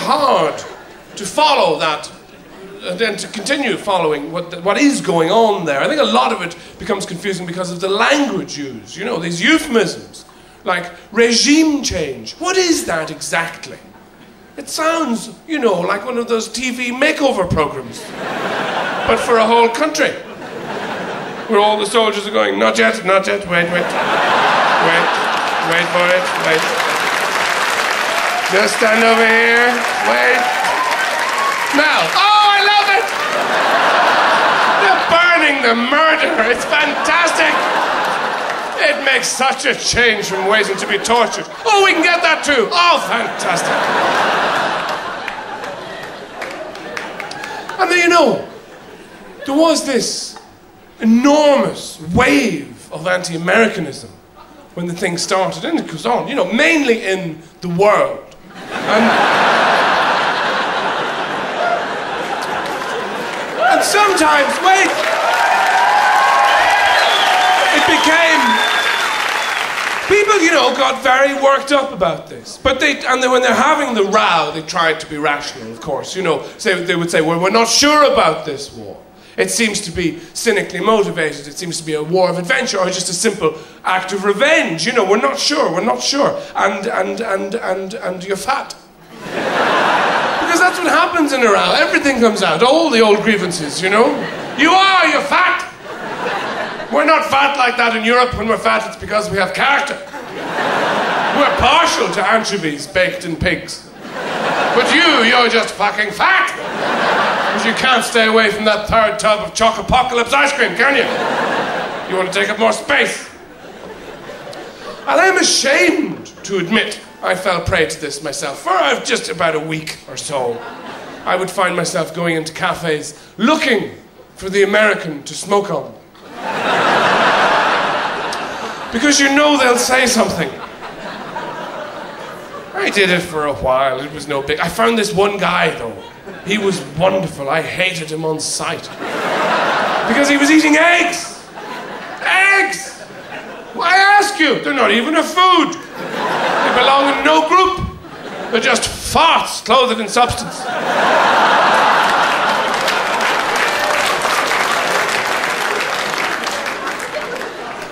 hard to follow that and then to continue following what is going on there. I think a lot of it becomes confusing because of the language used. You know, these euphemisms, like regime change. What is that exactly? It sounds, you know, like one of those TV makeover programs, but for a whole country, where all the soldiers are going, not yet, wait, wait for it, wait. Just stand over here, wait. Now, oh, I love it! The burning, the murder, it's fantastic! It makes such a change from waiting to be tortured. Oh, we can get that too! Oh, fantastic! And then, you know, there was this enormous wave of anti-Americanism when the thing started, and it goes on, you know, mainly in the world. And sometimes, wait, it became, people, you know, got very worked up about this. But when they're having the row, they tried to be rational, of course, you know. They would say, well, we're not sure about this war. It seems to be cynically motivated. It seems to be a war of adventure or just a simple act of revenge. You know, we're not sure. And you're fat. Because that's what happens in a row. Everything comes out. All the old grievances, you know. You're fat. We're not fat like that in Europe. When we're fat, it's because we have character. We're partial to anchovies baked in pigs. But you're just fucking fat. Because you can't stay away from that third tub of Chocopocalypse ice cream, can you? You want to take up more space. And I'm ashamed to admit I fell prey to this myself. For just about a week or so, I would find myself going into cafes looking for the American to smoke on. Because you know they'll say something. I did it for a while. It was no big... I found this one guy, though. He was wonderful. I hated him on sight. Because he was eating eggs. Eggs! I ask you, they're not even a food. They belong in no group. They're just farts clothed in substance.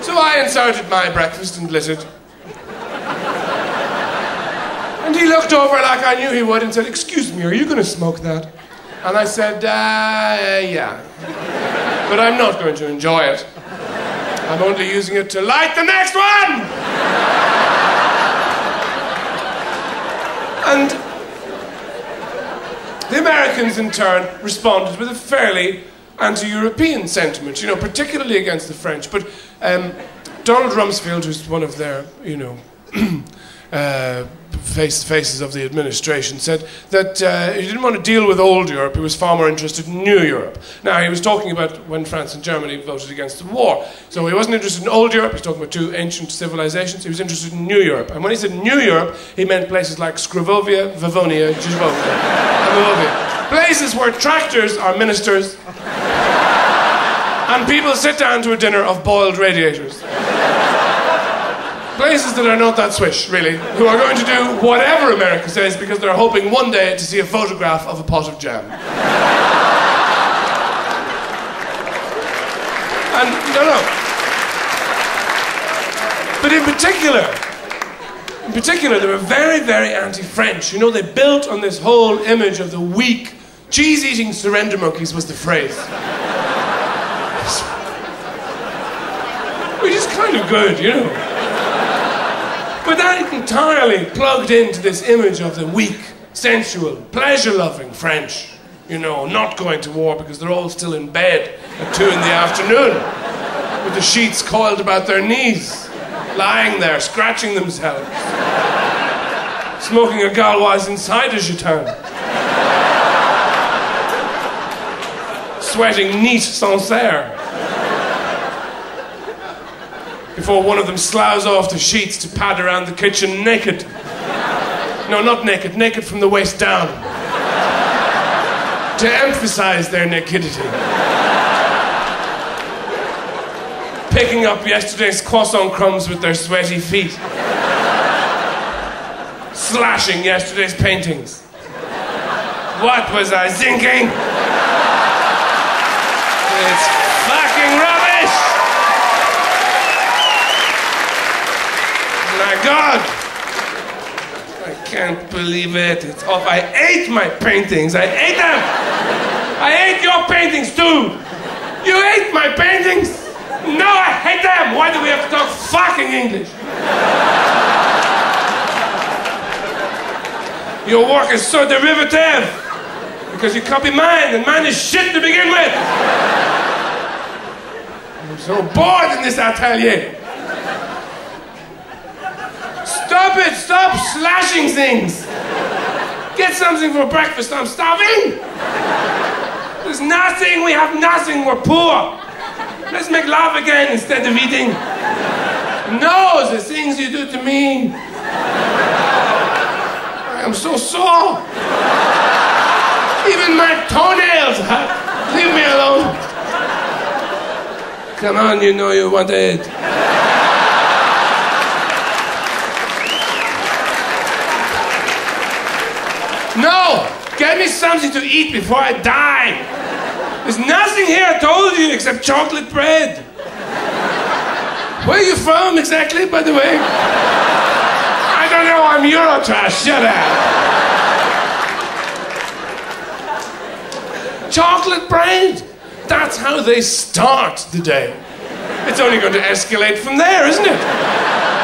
So I inserted my breakfast and lit it. And he looked over like I knew he would and said, "Excuse me, are you going to smoke that?" And I said, yeah. But I'm not going to enjoy it. I'm only using it to light the next one! And the Americans, in turn, responded with a fairly anti-European sentiment, you know, particularly against the French. But Donald Rumsfeld, who's one of their, you know, faces of the administration, said that he didn't want to deal with old Europe. He was far more interested in new Europe. Now, he was talking about when France and Germany voted against the war. So he wasn't interested in old Europe. He was talking about two ancient civilizations. He was interested in new Europe. And when he said new Europe, he meant places like Scrivovia, Vavonia, Gisvovia, and Vavovia. Places where tractors are ministers and people sit down to a dinner of boiled radiators. Places that are not that swish, really, who are going to do whatever America says because they're hoping one day to see a photograph of a pot of jam. And, no. But in particular, they were very, very anti-French. You know, they built on this whole image of the weak, cheese-eating surrender monkeys was the phrase. Which is kind of good, you know. But that entirely plugged into this image of the weak, sensual, pleasure-loving French. You know, not going to war because they're all still in bed at 2 in the afternoon with the sheets coiled about their knees, lying there, scratching themselves, smoking a Gauloise inside a jeton, sweating neat Sancerre, before one of them sloughs off the sheets to pad around the kitchen naked. No, not naked, naked from the waist down. To emphasize their nakedity. Picking up yesterday's croissant crumbs with their sweaty feet. Slashing yesterday's paintings. What was I thinking? It's fucking rubbish! My God! I can't believe it. It's off. I ate my paintings. I ate them! I ate your paintings too! You ate my paintings? No, I hate them! Why do we have to talk fucking English? Your work is so derivative because you copy mine, and mine is shit to begin with. I'm so bored in this atelier. Stop it! Stop slashing things. Get something for breakfast. I'm starving. There's nothing. We have nothing. We're poor. Let's make love again instead of eating. No, the things you do to me. I'm so sore. Even my toenails hurt. Leave me alone. Come on, you know you want it. No! Get me something to eat before I die. There's nothing here, I told you, except chocolate bread. Where are you from exactly, by the way? I don't know, I'm Eurotrash, shut up. Chocolate bread? That's how they start the day. It's only going to escalate from there, isn't it?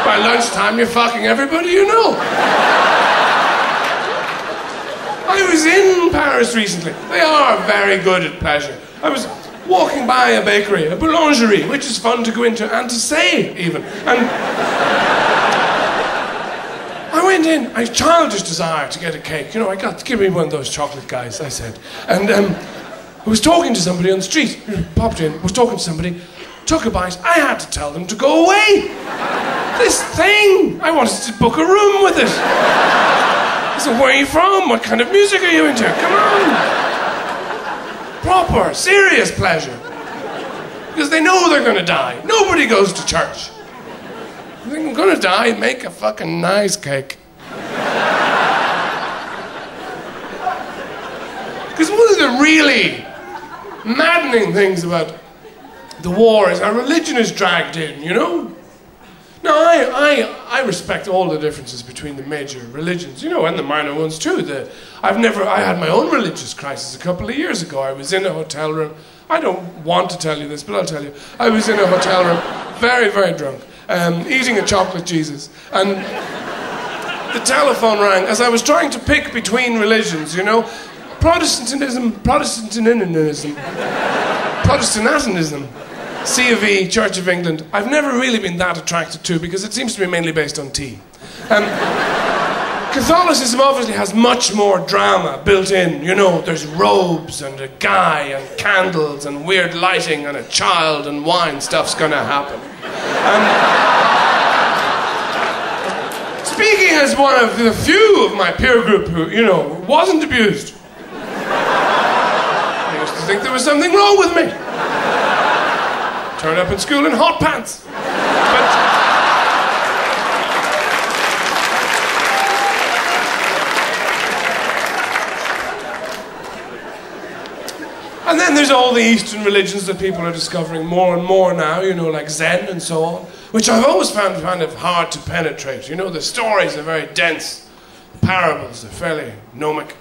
By lunchtime, you're fucking everybody you know. I was in Paris recently. They are very good at pleasure. I was walking by a bakery, a boulangerie, which is fun to go into and to say, even. And I went in, I had childish desire to get a cake. You know, give me one of those chocolate guys, I said. And I was talking to somebody on the street, popped in, was talking to somebody, took a bite. I had to tell them to go away. This thing, I wanted to book a room with it. So where are you from? What kind of music are you into? Come on. Proper, serious pleasure. Because they know they're going to die. Nobody goes to church. You think I'm going to die? Make a fucking nice cake. Because one of the really maddening things about the war is our religion is dragged in, you know? Now, I respect all the differences between the major religions, you know, and the minor ones too. I had my own religious crisis a couple of years ago. I was in a hotel room. I don't want to tell you this, but I'll tell you. I was in a hotel room, very, very drunk, eating a chocolate Jesus. And the telephone rang as I was trying to pick between religions, you know. Protestantism, C of E, Church of England, I've never really been that attracted to because it seems to be mainly based on tea. Catholicism obviously has much more drama built in, you know, there's robes and a guy and candles and weird lighting and a child and wine, stuff's gonna happen. Speaking as one of the few of my peer group who, you know, wasn't abused, I used to think there was something wrong with me. Turned up in school in hot pants. And then there's all the Eastern religions that people are discovering more and more now, you know, like Zen and so on, which I've always found kind of hard to penetrate. You know, the stories are very dense. The parables are fairly gnomic.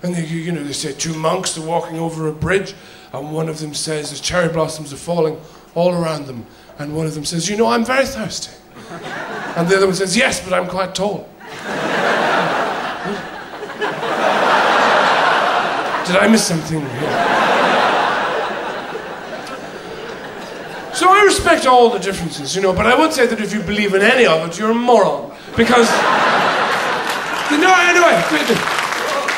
And you know, they say two monks are walking over a bridge, and one of them says, the cherry blossoms are falling all around them, and one of them says, you know, I'm very thirsty. And the other one says, yes, but I'm quite tall. Did I miss something here? So I respect all the differences, you know, but I would say that if you believe in any of it, you're a moron. Because, no, anyway,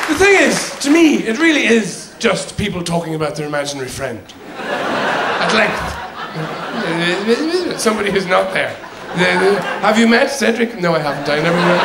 the thing is, to me, it really is just people talking about their imaginary friend. At length. Somebody who's not there. Have you met Cedric? No, I haven't. I never met.